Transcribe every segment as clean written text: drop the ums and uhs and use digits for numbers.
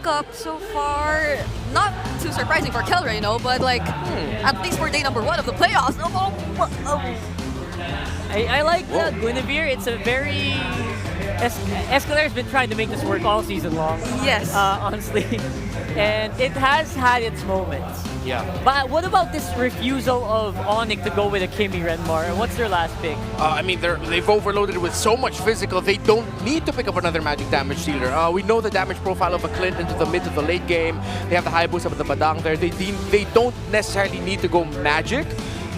pickup so far. Not too surprising for Kelra, you know, but like at least for day number 1 of the playoffs. I like Guinevere. It's a very... Escalera's been trying to make this work all season long. Yes. Honestly. And it has had its moments. Yeah. But what about this refusal of ONIC to go with a Kimi Renmar? What's their last pick? I mean, they've overloaded it with so much physical, they don't need to pick up another magic damage dealer. We know the damage profile of a Clint into the mid to the late game. They have the high boost up at the Badang there. They don't necessarily need to go magic.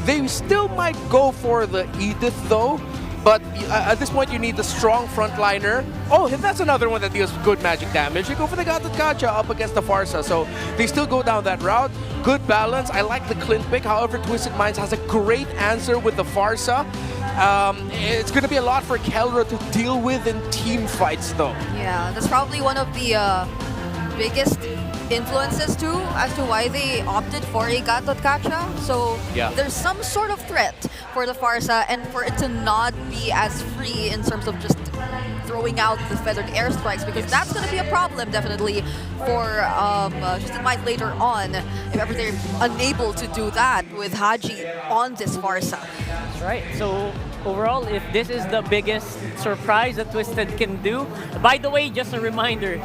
They still might go for the Edith though. But at this point, you need the strong frontliner. Oh, that's another one that deals good magic damage. They go for the Gatotkacha up against the Farsa. So they still go down that route. Good balance. I like the Clint pick. However, Twisted Minds has a great answer with the Farsa. It's going to be a lot for Kelra to deal with in team fights, though. Yeah, that's probably one of the biggest influences too as to why they opted for a Gatotkacha. So there's some sort of threat for the Farsa and for it to not be as free in terms of just throwing out the feathered airstrikes, because that's going to be a problem definitely for Twisted Minds later on if ever they're unable to do that with Haji on this Farsa. That's right. So overall, if this is the biggest surprise that Twisted can do, by the way, just a reminder,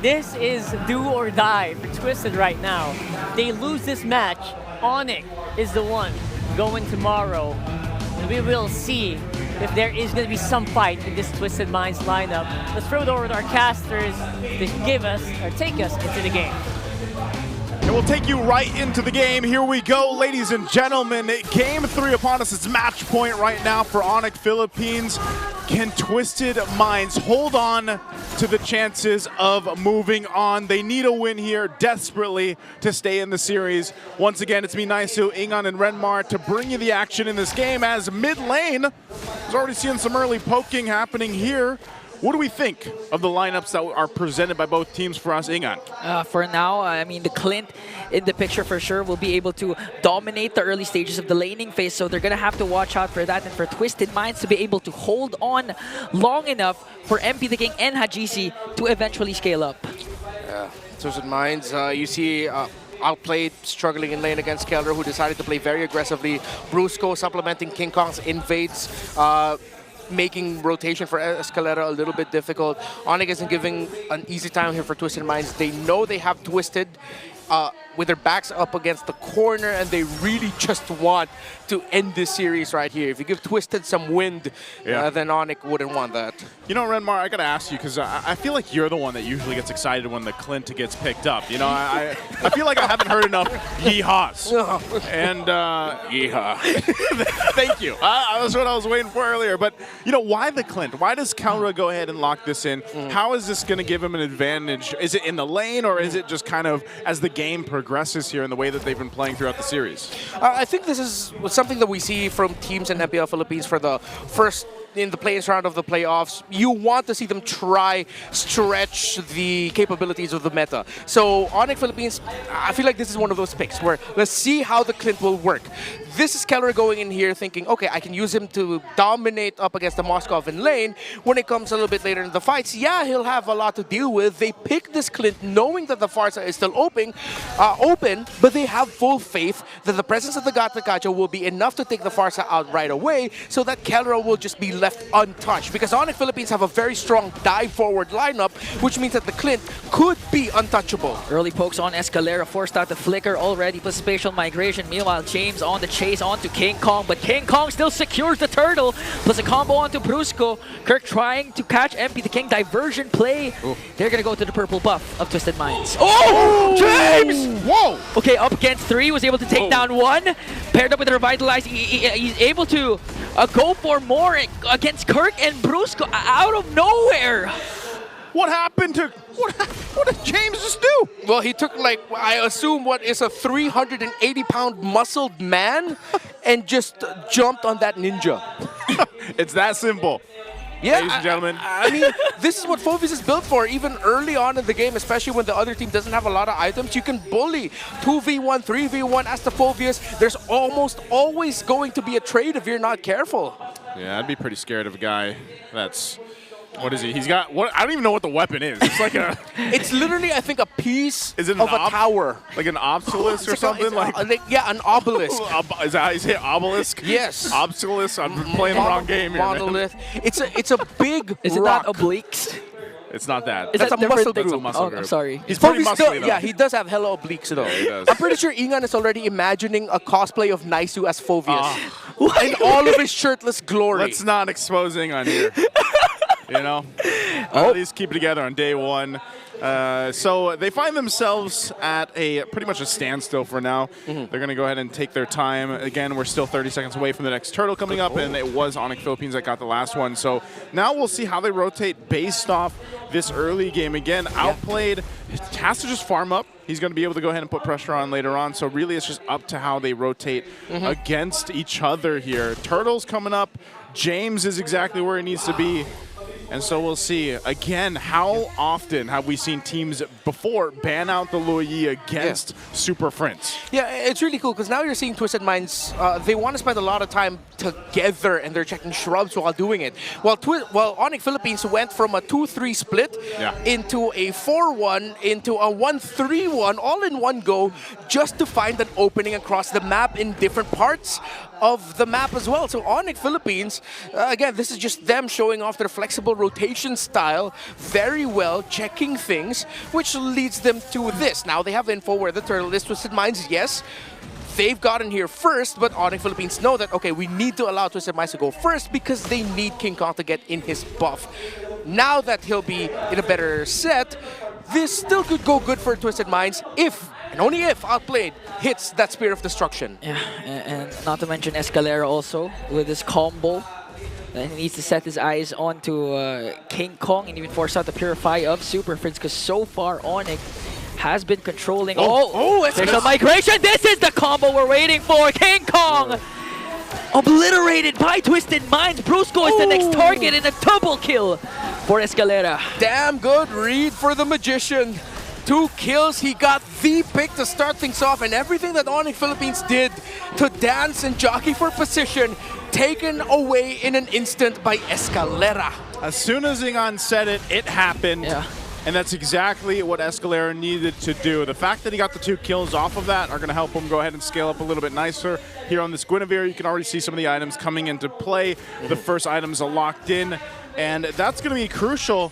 this is do or die for Twisted right now. They lose this match, ONIC is the one going tomorrow. And we will see if there is going to be some fight in this Twisted Minds lineup. Let's throw it over to our casters to give us, or take us into the game. And we'll take you right into the game. Here we go, ladies and gentlemen. Game 3 upon us. It's match point right now for ONIC Philippines. Can Twisted Minds hold on to the chances of moving on? They need a win here desperately to stay in the series. Once again, it's me, Naisu, Ingan, and Renmar to bring you the action in this game as mid lane is already seeing some early poking happening here. What do we think of the lineups that are presented by both teams for us, Ingan? For now, I mean, the Clint in the picture for sure will be able to dominate the early stages of the laning phase, so they're going to have to watch out for that, and for Twisted Minds to be able to hold on long enough for MP the King and Hajisi to eventually scale up. Yeah, Twisted Minds, you see outplayed, struggling in lane against Kelra, who decided to play very aggressively. Brusco supplementing King Kong's invades, making rotation for Escalera a little bit difficult. ONIC isn't giving an easy time here for Twisted Minds. They know they have Twisted with their backs up against the corner, and they really just want to end this series right here. If you give Twisted some wind, then ONIC wouldn't want that. You know, Renmar, I gotta ask you, because I feel like you're the one that usually gets excited when the Clint gets picked up. You know, I feel like I haven't heard enough yeehaws. And yeehaw. Thank you. That's what I was waiting for earlier. But, you know, why the Clint? Why does Kelra go ahead and lock this in? How is this going to give him an advantage? Is it in the lane, or is it just kind of as the game progresses here in the way that they've been playing throughout the series? I think this is something that we see from teams in MPL Philippines for the first in the play-in round of the playoffs. You want to see them try stretch the capabilities of the meta. So ONIC Philippines, I feel like this is one of those picks where let's see how the Clint will work. This is Kelra going in here thinking, okay, I can use him to dominate up against the Moskov in lane. When it comes a little bit later in the fights, yeah, he'll have a lot to deal with. They pick this Clint knowing that the Farsa is still open, but they have full faith that the presence of the Gatotkacha will be enough to take the Farsa out right away, so that Kelra will just be left untouched. Because ONIC Philippines have a very strong dive forward lineup, which means that the Clint could be untouchable. Early pokes on Escalera, forced out the flicker already, plus spatial migration. Meanwhile, James on the chase onto King Kong, but King Kong still secures the turtle, plus a combo onto Brusco. Kirk trying to catch MP the King, diversion play. Ooh. They're gonna go to the purple buff of Twisted Minds. Oh! James! Whoa! Okay, up against 3, was able to take down 1. Paired up with the Revitalize, he's able to go for more against Kirk and Brusco out of nowhere. What happened to... What did James just do? Well, he took, like, I assume what is a 380-pound muscled man and just jumped on that ninja. It's that simple. Yeah, ladies and gentlemen. I mean, this is what Phoebus is built for, even early on in the game, especially when the other team doesn't have a lot of items. You can bully 2v1, 3v1 as the Phoebus. There's almost always going to be a trade if you're not careful. Yeah, I'd be pretty scared of a guy that's What is he? He's got what? I don't even know what the weapon is. It's like a. It's literally, I think, a piece Is it of a tower. Like an obelisk or something? Yeah, an obelisk. Is that how you say it? Obelisk? Yes. Obelisk? I'm playing the wrong game here. Monolith. It's a big Is it rock. not obliques? It's not that. Is That's that a muscle different group. That's a muscle Oh, group. I'm sorry. He's pretty Probably still- muscly though. Yeah, he does have hella obliques though. he does. I'm pretty sure Ingan is already imagining a cosplay of Naisu as Phoveus. Ah. In all of his shirtless glory. Let's not exposing on here. You know? At least keep it together on day one. So they find themselves at pretty much a standstill for now. They're going to go ahead and take their time. Again, we're still 30 seconds away from the next turtle coming up, and it was ONIC Philippines that got the last one. So now we'll see how they rotate based off this early game. Again, outplayed, has to just farm up. He's going to be able to go ahead and put pressure on later on. So really, it's just up to how they rotate against each other here. Turtles coming up. James is exactly where he needs to be. And so we'll see. Again, how often have we seen teams before ban out the Luoyi against Super Friends? Yeah, it's really cool because now you're seeing Twisted Minds, they want to spend a lot of time together and they're checking shrubs while doing it. While ONIC Philippines went from a 2-3 split into a 4-1, into a 1-3-1, all in one go, just to find an opening across the map in different parts of the map as well. So ONIC Philippines, again, this is just them showing off their flexible rotation style very well, checking things, which leads them to this. Now they have info where the turtle is. Twisted Minds, yes, they've gotten here first, but ONIC Philippines know that, okay, we need to allow Twisted Minds to go first because they need King Kong to get in his buff. Now that he'll be in a better set, this still could go good for Twisted Minds if, and only if, Outplayed hits that Spear of Destruction. Yeah, and not to mention Escalera also with his combo. And he needs to set his eyes onto King Kong and even force out the Purify of Super Friends because so far ONIC has been controlling. There's a migration. This is the combo we're waiting for. King Kong obliterated by Twisted Minds. Brusco is the next target in a double kill for Escalera. Damn good read for the Magician. 2 kills, he got the pick to start things off, and everything that ONIC Philippines did to dance and jockey for position, taken away in an instant by Escalera. As soon as Ingan said it, it happened. Yeah. And that's exactly what Escalera needed to do. The fact that he got the 2 kills off of that are going to help him go ahead and scale up a little bit nicer. Here on this Guinevere, you can already see some of the items coming into play. The first items are locked in, and that's going to be crucial.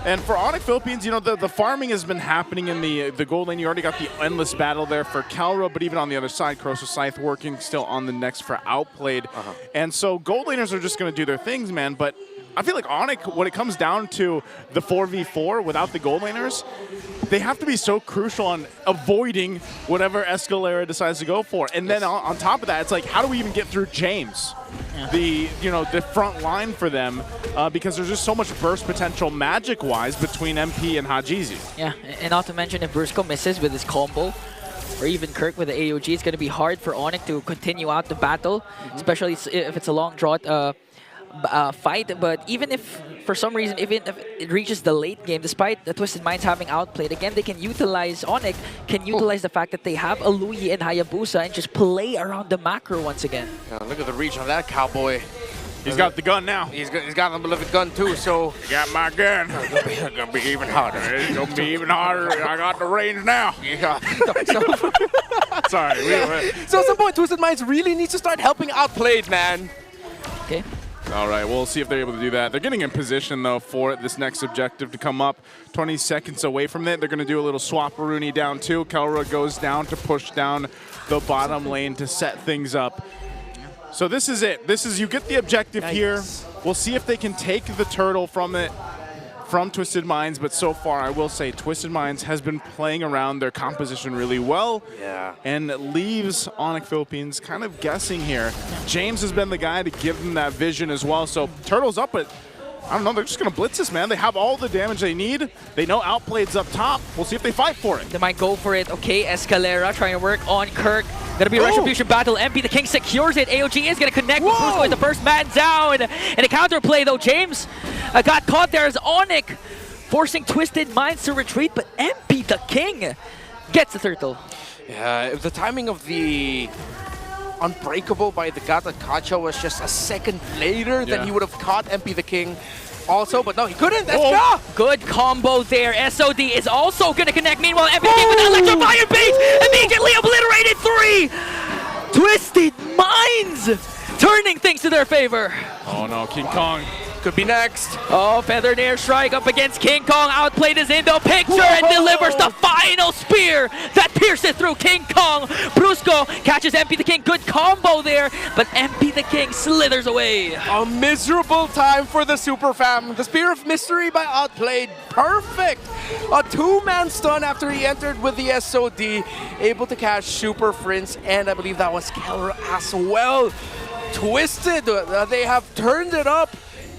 And for ONIC Philippines, you know, the farming has been happening in the gold lane. You already got the endless battle there for Calro, but even on the other side, Crosso Scythe working still on the next for Outplayed. And so gold laners are just going to do their things, man, but I feel like ONIC, when it comes down to the 4v4 without the gold laners, they have to be so crucial on avoiding whatever Escalera decides to go for. And then on top of that, it's like, how do we even get through James? The front line for them, because there's just so much burst potential magic-wise between MP and Hajizi. Yeah, and not to mention if Brusco misses with his combo, or even Kirk with the AOG, it's going to be hard for ONIC to continue out the battle, especially if it's a long draw fight. But even if, for some reason, even if it reaches the late game, despite the Twisted Minds having outplayed, again, they can utilize, ONIC can utilize the fact that they have a Luoyi and Hayabusa and just play around the macro once again. Yeah, look at the reach on that cowboy. He's got the gun now. He's got a beloved gun too, so... Got my gun. It's gonna be even harder. It's gonna be even harder. I got the range now. Yeah. Sorry. So at some point, Twisted Minds really needs to start helping Outplayed, man. Okay. All right, we'll see if they're able to do that. They're getting in position, though, for this next objective to come up. 20 seconds away from it. They're going to do a little swap-a-rooney down, too. Kelra goes down to push down the bottom lane to set things up. So this is it. This is, you get the objective here. We'll see if they can take the turtle from Twisted Minds, but so far I will say Twisted Minds has been playing around their composition really well, and leaves ONIC Philippines kind of guessing here. James has been the guy to give them that vision as well, so Turtle's up, but I don't know, they're just going to blitz this, man. They have all the damage they need. They know Outplayed's up top. We'll see if they fight for it. They might go for it. Okay, Escalera trying to work on Kirk. Gonna be a Retribution battle. MP the King secures it. AOG is gonna connect with Brusco with the first man down. And a counterplay though. James got caught there as ONIC forcing Twisted Minds to retreat, but MP the King gets the turtle. Yeah, if the timing of the Unbreakable by the Gata Kacha was just a second later, then he would have caught MP the King. also, but no, he couldn't. Good combo there. SOD is also going to connect. Meanwhile, MPL with electrifying beats immediately obliterated 3. Twisted Minds turning things to their favor. Oh no, King Kong. Could be next. Oh, feathered airstrike up against King Kong. Outplayed is in the picture and delivers the final spear that pierces through King Kong. Brusco catches MP the King. Good combo there, but MP the King slithers away. A miserable time for the Super Fam. The Spear of Mystery by Outplayed. Perfect. A 2-man stun after he entered with the SOD. Able to catch Super Prince, and I believe that was Keller as well. Twisted. They have turned it up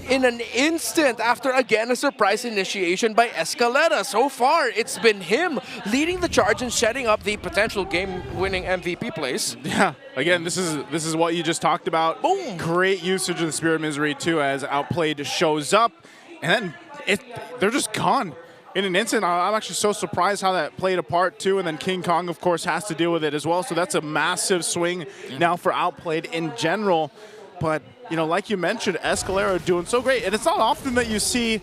in an instant after, again, a surprise initiation by Escalera. So far, it's been him leading the charge and setting up the potential game-winning MVP place. Yeah, again, this is what you just talked about. Boom! Great usage of the Spirit of Misery, too, as Outplayed shows up, and then they're just gone in an instant. I'm actually so surprised how that played a part, too, and then King Kong, of course, has to deal with it as well, so that's a massive swing now for Outplayed in general. But, you know, like you mentioned, Escalera doing so great. And it's not often that you see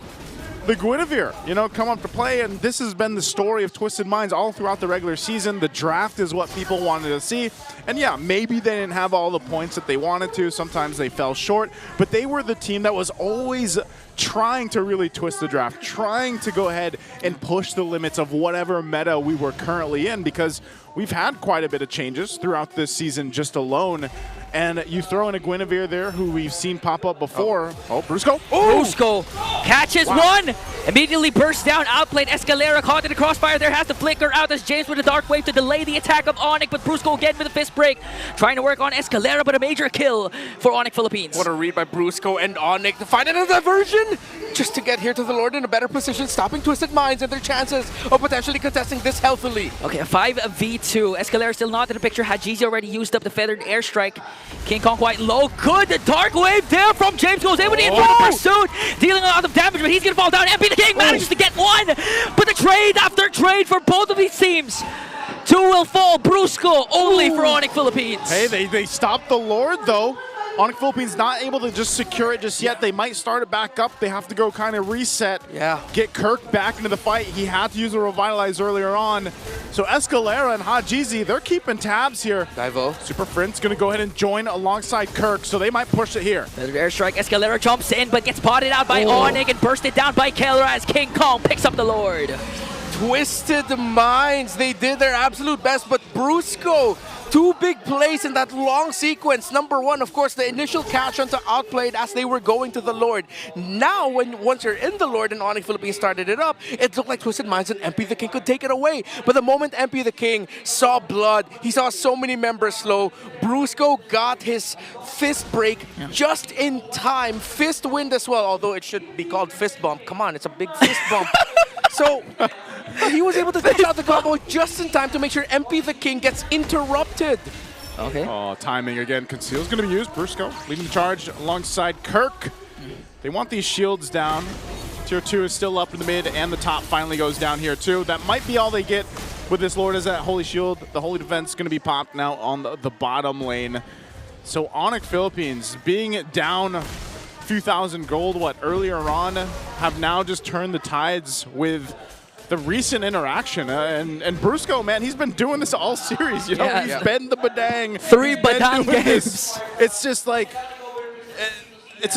the Guinevere, you know, come up to play. And this has been the story of Twisted Minds all throughout the regular season. The draft is what people wanted to see. And yeah, maybe they didn't have all the points that they wanted to. Sometimes they fell short. But they were the team that was always trying to really twist the draft, trying to go ahead and push the limits of whatever meta we were currently in, because we've had quite a bit of changes throughout this season just alone. And you throw in a Guinevere there, who we've seen pop up before. Oh, Brusco. Brusco catches one. Immediately bursts down. Outplayed. Escalera caught in the crossfire there. Has to flicker out as James with a dark wave to delay the attack of ONIC. But Brusco again with a fist break. Trying to work on Escalera, but a major kill for ONIC Philippines. What a read by Brusco and ONIC to find another diversion just to get here to the Lord in a better position, stopping Twisted Minds and their chances of potentially contesting this healthily. Okay, a 5v2. Escalera still not in the picture. Hajizi already used up the feathered airstrike. King Kong quite low. Good. The dark wave there from James goes in with the infinite pursuit, dealing a lot of damage, but he's going to fall down. MP the King manages to get one, but the trade after trade for both of these teams. 2 will fall. Brusco only for ONIC Philippines. Hey, they stopped the Lord, though. ONIC Philippines not able to just secure it just yet. They might start it back up. They have to go kind of reset. Yeah. Get Kirk back into the fight. He had to use a Revitalize earlier on. So Escalera and Hajizi, they're keeping tabs here. Divo. Super Friend's going to go ahead and join alongside Kirk, so they might push it here. Another airstrike. Escalera jumps in, but gets potted out by ONIC and bursted down by Keller as King Kong picks up the Lord. Twisted Minds, they did their absolute best, but Brusco, 2 big plays in that long sequence. Number 1, of course, the initial catch onto Outplayed as they were going to the Lord. Now, once you're in the Lord and ONIC Philippines started it up, it looked like Twisted Minds and MP the King could take it away. But the moment MP the King saw blood, he saw so many members slow, Brusco got his fist break just in time. Fist wind as well, although it should be called fist bump. Come on, it's a big fist bump. So he was able to finish out the combo just in time to make sure MP the King gets interrupted. Okay. Oh, timing again. Conceal's going to be used. Brusco leading the charge alongside Kirk. They want these shields down. Tier 2 is still up in the mid, and the top finally goes down here too. That might be all they get with this Lord, is that Holy Shield. The Holy Defense is going to be popped now on the bottom lane. So ONIC Philippines, being down a few thousand gold, earlier on, have now just turned the tides with the recent interaction. And Brusco, man, he's been doing this all series. You know, he's been the Badang. 3 Badang games. It's just like, I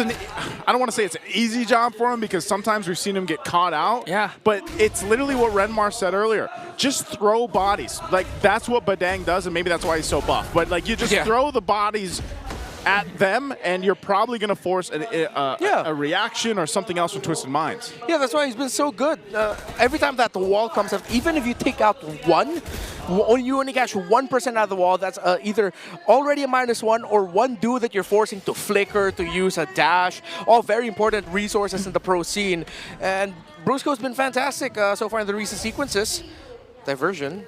don't want to say it's an easy job for him, because sometimes we've seen him get caught out. Yeah. But it's literally what Renmar said earlier. Just throw bodies. Like, that's what Badang does, and maybe that's why he's so buff. But, like, you just throw the bodies at them, and you're probably going to force a reaction or something else from Twisted Minds. Yeah, that's why he's been so good. Every time that the wall comes up, even if you take out one, you only catch 1% out of the wall. That's either already a -1 or one dude that you're forcing to flicker, to use a dash. All very important resources in the pro scene. And Brusco's been fantastic so far in the recent sequences. Diversion.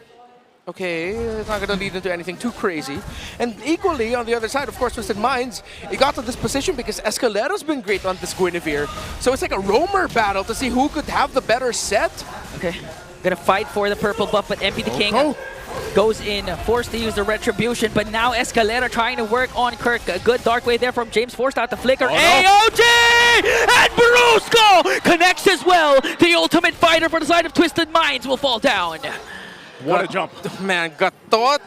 Okay, it's not going to lead into anything too crazy. And equally, on the other side, of course, Twisted Minds, it got to this position because Escalera's been great on this Guinevere. So it's like a roamer battle to see who could have the better set. Okay, gonna fight for the purple buff, but MP the King goes in, forced to use the Retribution, but now Escalera trying to work on Kirk. A good dark wave there from James, forced out the flicker. AOG! And Brusco connects as well. The ultimate fighter for the side of Twisted Minds will fall down. What a jump. Man, Gatot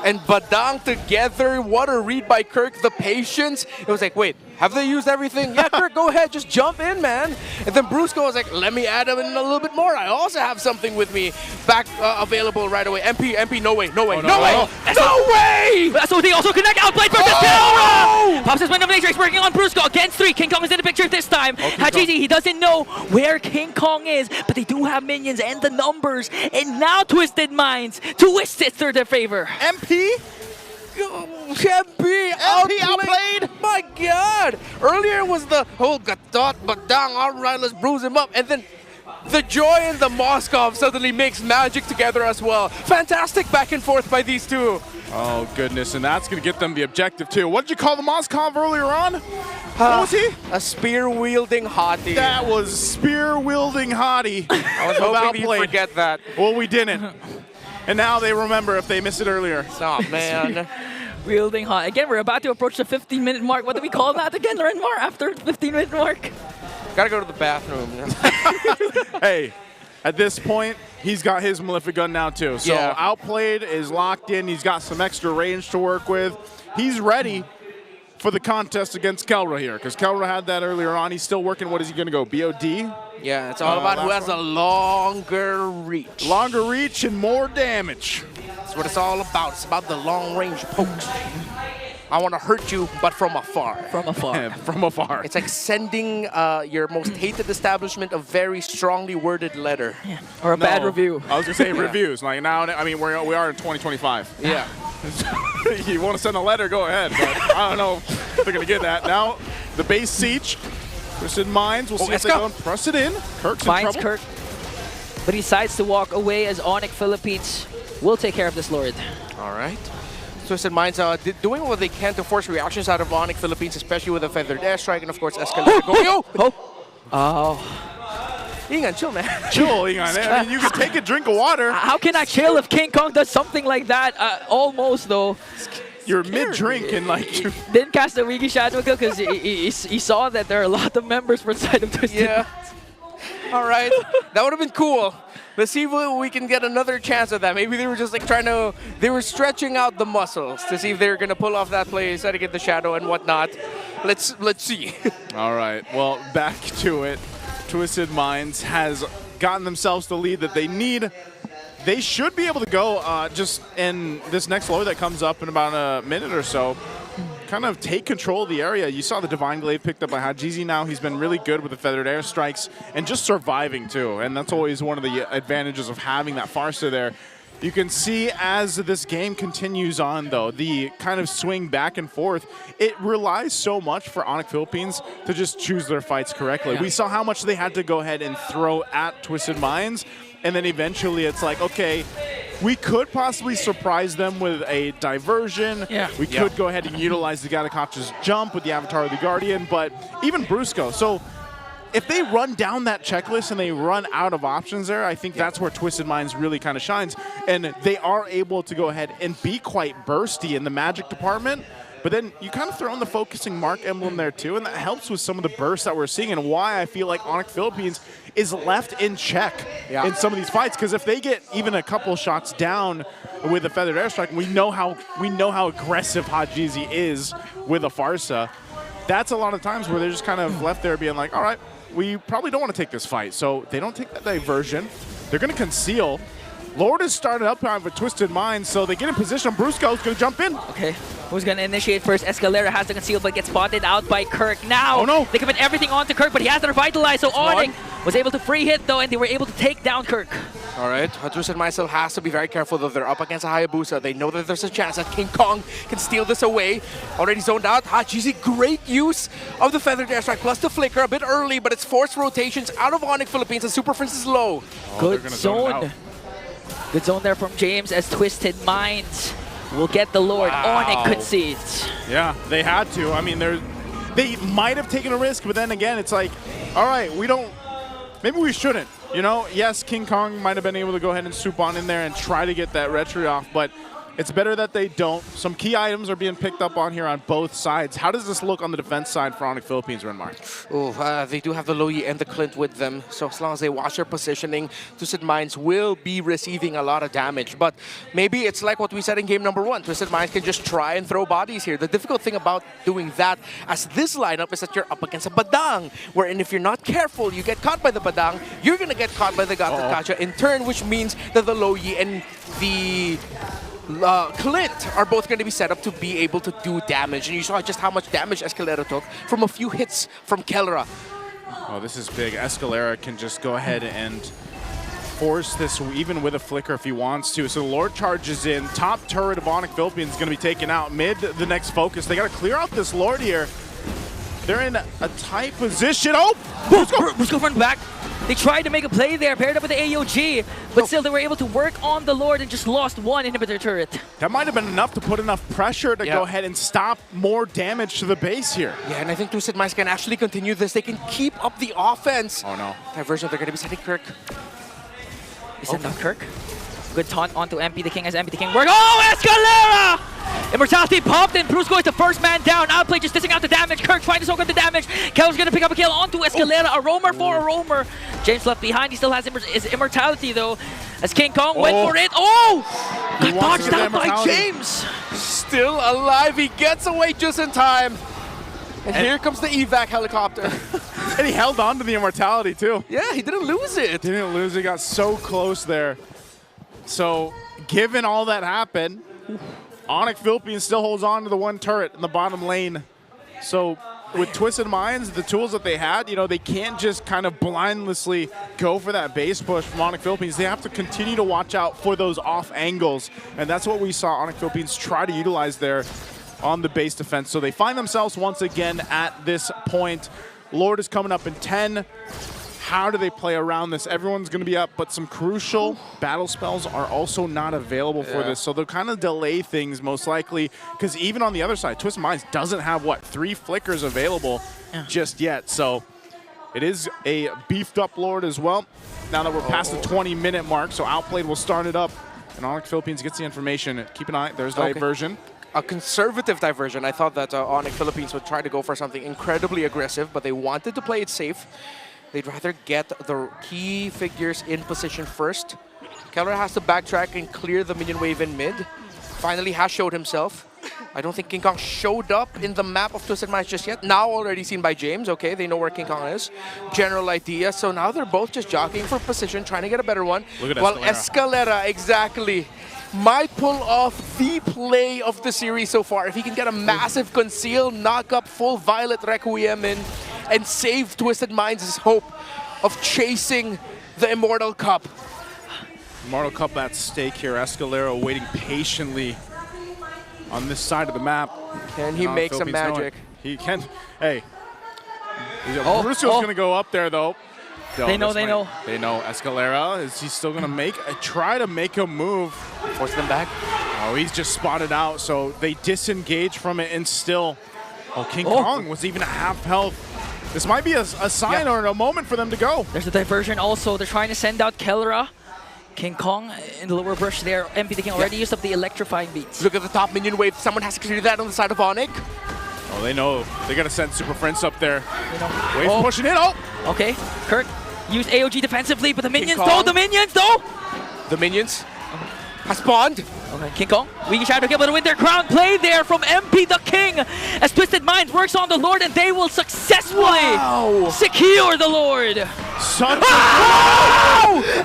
and Badang together. What a read by Kirk, the patience. It was like, wait, have they used everything? Yeah, Kirk, go ahead, just jump in, man. And then Brusco was like, let me add him in a little bit more. I also have something with me back available right away. MP, no way, no way, no way, no way! So they also connect, outplayed versus Telra! Pops his Wind Dominatrix working on Brusco against 3. King Kong is in the picture this time. Hajizi, he doesn't know where King Kong is, but they do have minions and the numbers. And now Twisted Minds twist it to their favor. MP? MP outplayed. My God! Earlier was the whole Gatot, Badang, all right, let's bruise him up, and then the Joy and the Moskov suddenly makes magic together as well. Fantastic back and forth by these two. Oh, goodness, and that's going to get them the objective, too. What did you call the Moskov earlier on? What was he? A spear-wielding hottie. That was spear-wielding hottie. I was hoping you'd forget that. Well, we didn't. And now they remember if they missed it earlier. Oh, man. Wielding hot. Again, we're about to approach the 15-minute mark. What do we call that again, Renmar, after the 15-minute mark? Gotta go to the bathroom. Hey, at this point, he's got his Malefic gun now, too. So Outplayed is locked in. He's got some extra range to work with. He's ready for the contest against Kelra here, because Kelra had that earlier on. He's still working. What is he going to go, BOD? Yeah, it's all about who has a longer reach. Longer reach and more damage. That's what it's all about. It's about the long-range pokes. I want to hurt you, but from afar. From afar. From afar. It's like sending your most hated establishment a very strongly worded letter. Yeah. Or a bad review. I was going to say reviews. Like now, I mean, we are in 2025. Yeah. You want to send a letter, go ahead. But I don't know if they're going to get that. Now, the base siege. Twisted Minds, we'll see if they don't press it in. Kirk's in trouble. Kirk, but he decides to walk away as ONIC Philippines will take care of this Lord. All right. Twisted Minds doing what they can to force reactions out of ONIC Philippines, especially with a feathered airstrike and, of course, Escalera going. Ingan, chill, man. Chill, Ingan. I mean, you can take a drink of water. How can I chill if King Kong does something like that? Almost, though. You're mid-drink and like... Didn't cast the Wiki Shadow Kill because he saw that there are a lot of members for the side of Twisted. Yeah. All right. That would have been cool. Let's see if we can get another chance at that. Maybe they were just like they were stretching out the muscles to see if they were going to pull off that play, try to get the shadow and whatnot. Let's see. All right. Well, back to it. Twisted Minds has gotten themselves the lead that they need. They should be able to go just in this next low that comes up in about a minute or so. Kind of take control of the area. You saw the Divine Glaive picked up by Hajizi now. He's been really good with the feathered airstrikes and just surviving too. And that's always one of the advantages of having that Farsa there. You can see as this game continues on, though, the kind of swing back and forth, it relies so much for ONIC Philippines to just choose their fights correctly. Yeah. We saw how much they had to go ahead and throw at Twisted Minds, and then eventually it's like, okay, we could possibly surprise them with a diversion. Yeah. We could go ahead and utilize the Gatakacha's jump with the Avatar of the Guardian, but even Brusco. So if they run down that checklist and they run out of options there, I think that's where Twisted Minds really kind of shines. And they are able to go ahead and be quite bursty in the magic department. But then you kind of throw in the focusing mark emblem there too, and that helps with some of the bursts that we're seeing and why I feel like ONIC Philippines is left in check in some of these fights. Because if they get even a couple shots down with a feathered airstrike, we know how aggressive Hajizi is with a Farsa. That's a lot of times where they're just kind of left there being like, all right, we probably don't want to take this fight. So they don't take that diversion. They're going to conceal. Lord has started up with Twisted Minds, so they get in position. Brusco's going to jump in. Okay, who's going to initiate first? Escalera has to conceal, but gets spotted out by Kirk. Now, they commit everything onto Kirk, but he has to revitalize, so ONIC was able to free hit, though, and they were able to take down Kirk. All right, Twisted Minds still has to be very careful, though. They're up against a Hayabusa. They know that there's a chance that King Kong can steal this away. Already zoned out. Hajizi, great use of the feathered airstrike, plus the flicker, a bit early, but it's forced rotations out of ONIC Philippines, and Super Prince is low. Good zone. Good zone there from James as Twisted Minds will get the Lord. ONIC concedes. Yeah, they had to. I mean, they might have taken a risk, but then again, it's like, all right, maybe we shouldn't. You know, yes, King Kong might have been able to go ahead and swoop on in there and try to get that retry off, but It's better that they don't. Some key items are being picked up on here on both sides. How does this look on the defense side for ONIC Philippines, Renmar? They do have the Loyi and the Clint with them, so as long as they watch their positioning, Twisted Minds will be receiving a lot of damage. But maybe it's like what we said in game number 1. Twisted Minds can just try and throw bodies here. The difficult thing about doing that as this lineup is that you're up against a Badang, wherein if you're not careful, you get caught by the Badang, you're going to get caught by the Gatotkacha in turn, which means that the Loyi and the Clint are both going to be set up to be able to do damage. And you saw just how much damage Escalera took from a few hits from Kellera. Oh, this is big. Escalera can just go ahead and force this even with a flicker if he wants to. So the Lord charges in. Top turret of ONIC Philippines is going to be taken out. Mid, the next focus. They got to clear out this Lord here. They're in a tight position. Oh! Brusco front back. They tried to make a play there, paired up with the AOG, but still they were able to work on the Lord and just lost one inhibitor turret. That might have been enough to put enough pressure to go ahead and stop more damage to the base here. Yeah, and I think Twisted Minds can actually continue this. They can keep up the offense. Oh no. Diversion, they're going to be sending Kirk. They send out Kirk. Good taunt onto MP the King as MP the King work. Oh, Escalera! Immortality popped and Brusco is the first man down. Outplay just dishing out the damage. Kirk trying to soak up the damage. Keller's gonna pick up a kill onto Escalera. A roamer for a roamer. James left behind. He still has his immortality though. As King Kong went for it. Oh! Got dodged out by James. Still alive. He gets away just in time. And here comes the evac helicopter. And he held on to the immortality too. Yeah, he didn't lose it. Didn't lose it. Got so close there. So, given all that happened, ONIC Philippines still holds on to the one turret in the bottom lane. So, with Twisted Minds, the tools that they had, you know, they can't just kind of blindlessly go for that base push from ONIC Philippines. They have to continue to watch out for those off angles. And that's what we saw ONIC Philippines try to utilize there on the base defense. So they find themselves once again at this point. Lord is coming up in 10. How do they play around this? Everyone's going to be up, but some crucial battle spells are also not available for this. So they'll kind of delay things most likely, because even on the other side, Twisted Minds doesn't have, what, 3 flickers available just yet. So it is a beefed up Lord as well. Now that we're past the 20-minute mark, so Outplayed will start it up. And ONIC Philippines gets the information. Keep an eye. There's diversion. A conservative diversion. I thought that ONIC Philippines would try to go for something incredibly aggressive, but they wanted to play it safe. They'd rather get the key figures in position first. Kellera has to backtrack and clear the minion wave in mid. Finally has showed himself. I don't think King Kong showed up in the map of Twisted Minds just yet. Now already seen by James. Okay, they know where King Kong is. General idea. So now they're both just jockeying for position, trying to get a better one. Look at While Escalera. exactly, might pull off the play of the series so far. If he can get a massive conceal, knock up full Violet Requiem in, and save Twisted Minds' hope of chasing the Immortal Cup. Immortal Cup at stake here. Escalera waiting patiently on this side of the map. Can he make some magic? He can. Hey. Brusco's going to go up there, though. They know. They know Escalera. Is he still going to try to make a move? Force them back. Oh, he's just spotted out. So they disengage from it and still. Oh, King Kong was even at half health. This might be a sign or a moment for them to go. There's a diversion also. They're trying to send out Kellera. King Kong in the lower brush there. MP the King already used up the electrifying beats. Look at the top minion wave. Someone has to clear that on the side of ONIC. Oh, they know. They got to send Super Friends up there. Wave pushing in. Oh! Okay, Kirk used AOG defensively, but the minions though! The minions has spawned. Okay, King Kong, we shadow able to win their crown. Play there from MP the King as Twisted Minds works on the Lord, and they will successfully secure the Lord.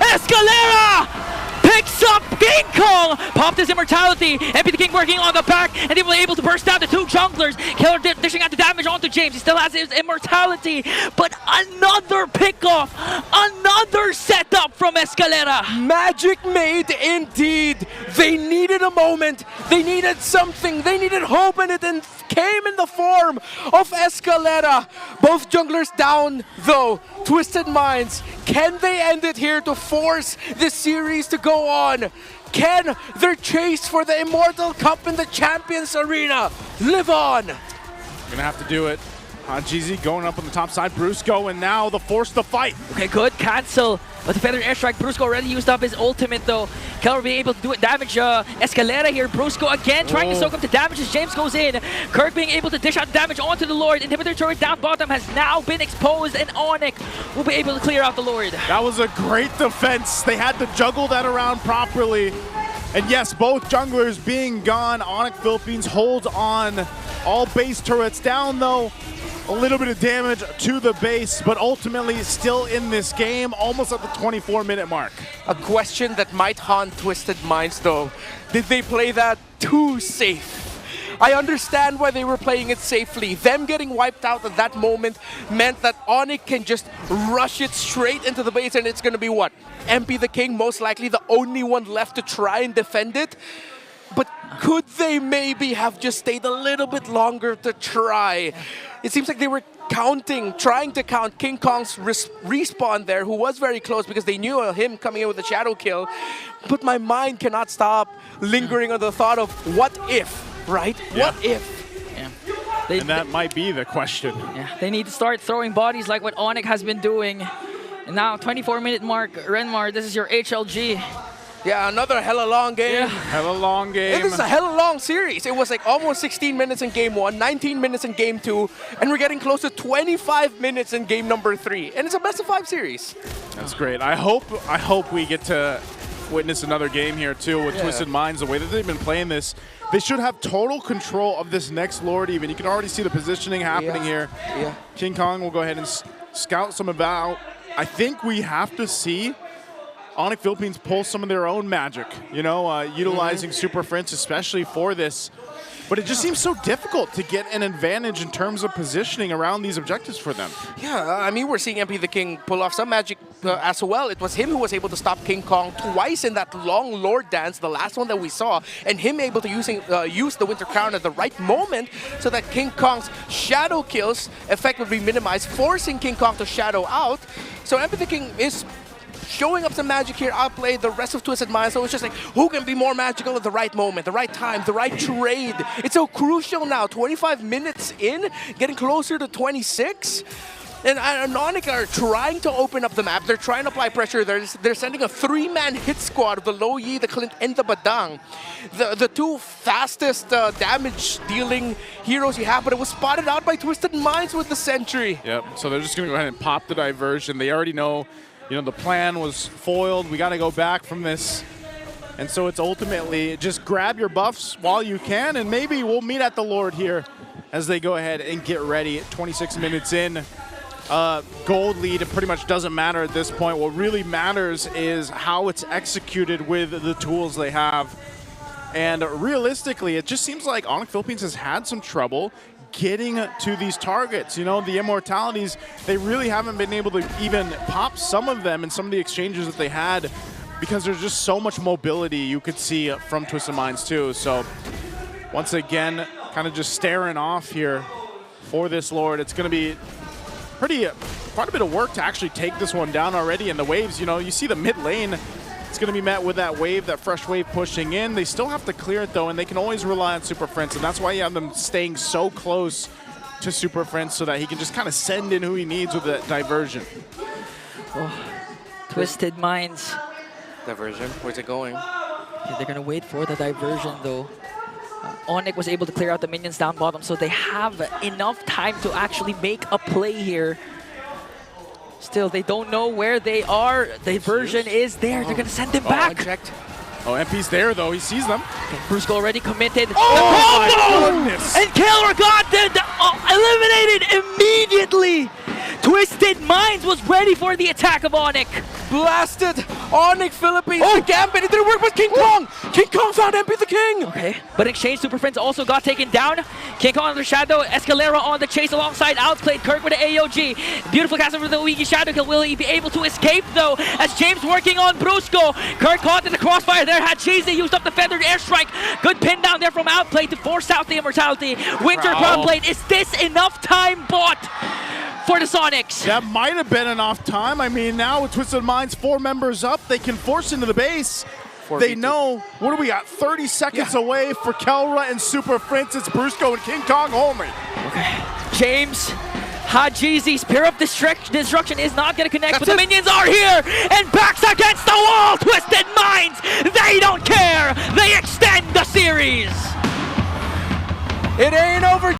Escalera picks up King Kong, popped his immortality. MP the King working on the back, and they were able to burst down the 2 junglers. Killer dishing out the damage onto James. He still has his immortality, but another pickoff, another setup from Escalera. Magic made indeed. They needed a moment. They needed something. They needed hope, and it came in the form of Escalera. Both junglers down, though. Twisted Minds, can they end it here to force this series to go on? Can their chase for the Immortal Cup in the Champions Arena live on? Gonna have to do it. GZ going up on the top side. Brusco, and now the force to fight. Okay, good. Cancel But the feathered airstrike, Brusco already used up his ultimate though. Kelra being able to do it damage Escalera here. Brusco again trying to soak up the damage as James goes in. Kirk being able to dish out damage onto the Lord. Inhibitor turret down bottom has now been exposed, and ONIC will be able to clear out the Lord. That was a great defense. They had to juggle that around properly. And yes, both junglers being gone, ONIC Philippines holds on. All base turrets down though. A little bit of damage to the base, but ultimately still in this game, almost at the 24-minute mark. A question that might haunt Twisted Minds though. Did they play that too safe? I understand why they were playing it safely. Them getting wiped out at that moment meant that ONIC can just rush it straight into the base, and it's going to be what? MP the King, most likely the only one left to try and defend it. But could they maybe have just stayed a little bit longer to try? It seems like they were trying to count King Kong's respawn there, who was very close because they knew him coming in with a shadow kill. But my mind cannot stop lingering on the thought of what if, right? Yeah. What if? Yeah. And that might be the question. Yeah, they need to start throwing bodies like what ONIC has been doing. And now, 24-minute mark, Renmar, this is your HLG. Yeah, another hella long game. Yeah. Hella long game. This is a hella long series. It was like almost 16 minutes in game 1, 19 minutes in game 2, and we're getting close to 25 minutes in game number 3. And it's a best of 5 series. That's great. I hope we get to witness another game here too with Twisted Minds. The way that they've been playing this, they should have total control of this next Lord even. You can already see the positioning happening here. Yeah. King Kong will go ahead and scout some about. I think we have to see ONIC Philippines pull some of their own magic, you know, utilizing Super Friends especially for this. But it just seems so difficult to get an advantage in terms of positioning around these objectives for them. Yeah, I mean, we're seeing MP the King pull off some magic as well. It was him who was able to stop King Kong twice in that long Lord dance, the last one that we saw, and him able to use the Winter Crown at the right moment so that King Kong's shadow kills effect would be minimized, forcing King Kong to shadow out. So MP the King is showing up some magic here, outplayed the rest of Twisted Minds. So it's just like, who can be more magical at the right moment, the right time, the right trade? It's so crucial now. 25 minutes in, getting closer to 26. And ONIC are trying to open up the map. They're trying to apply pressure. They're sending a 3-man hit squad of the Lo Yi, the Clint, and the Badang. The two fastest damage-dealing heroes you have, but it was spotted out by Twisted Minds with the Sentry. Yep, so they're just going to go ahead and pop the diversion. They already know, you know, the plan was foiled. We got to go back from this. And so it's ultimately just grab your buffs while you can, and maybe we'll meet at the Lord here as they go ahead and get ready. 26 minutes in. Gold lead, it pretty much doesn't matter at this point. What really matters is how it's executed with the tools they have. And realistically, it just seems like ONIC Philippines has had some trouble getting to these targets. You know, the immortalities, they really haven't been able to even pop some of them in some of the exchanges that they had because there's just so much mobility you could see from Twisted Minds too. So once again, kind of just staring off here for this Lord. It's going to be quite a bit of work to actually take this one down already. And the waves, you know, you see the mid lane, it's going to be met with that wave, that fresh wave pushing in. They still have to clear it though, and they can always rely on Super Friends, and that's why you have them staying so close to Super Friends so that he can just kind of send in who he needs with that diversion. Oh, Twisted Minds. Diversion, where's it going? Okay, they're going to wait for the diversion though. ONIC was able to clear out the minions down bottom, so they have enough time to actually make a play here. Still, they don't know where they are. Diversion is there. They're going to send him back. Unchecked. Oh, MP's there though. He sees them. Okay, Brusco already committed. Oh my goodness! And Kelra got eliminated immediately. Twisted Minds was ready for the attack of ONIC. Blasted ONIC Philippines. The gambit. It didn't work with King Kong. King Kong found MP the King. Okay, but in exchange, Super Friends also got taken down. King Kong on the shadow. Escalera on the chase alongside Outplayed. Kirk with the AOG. Beautiful cast over the Ouija shadow kill. Will he be able to escape though? As James working on Brusco. Kirk caught in the crossfire there. Had Cheesy used up the feathered airstrike. Good pin down there from Outplayed to force out the immortality. Winter Crown Blade. Is this enough time bought for the Sonics? That might have been enough time. I mean, now with Twisted Minds 4 members up, they can force into the base. They know, what do we got? 30 seconds away for Kelra and Super Friends. It's Brusco and King Kong only. Okay. James Hajizi, Spear of Destruction is not going to connect, but the minions are here, and backs against the wall. Twisted Minds, they don't care. They extend the series. It ain't over.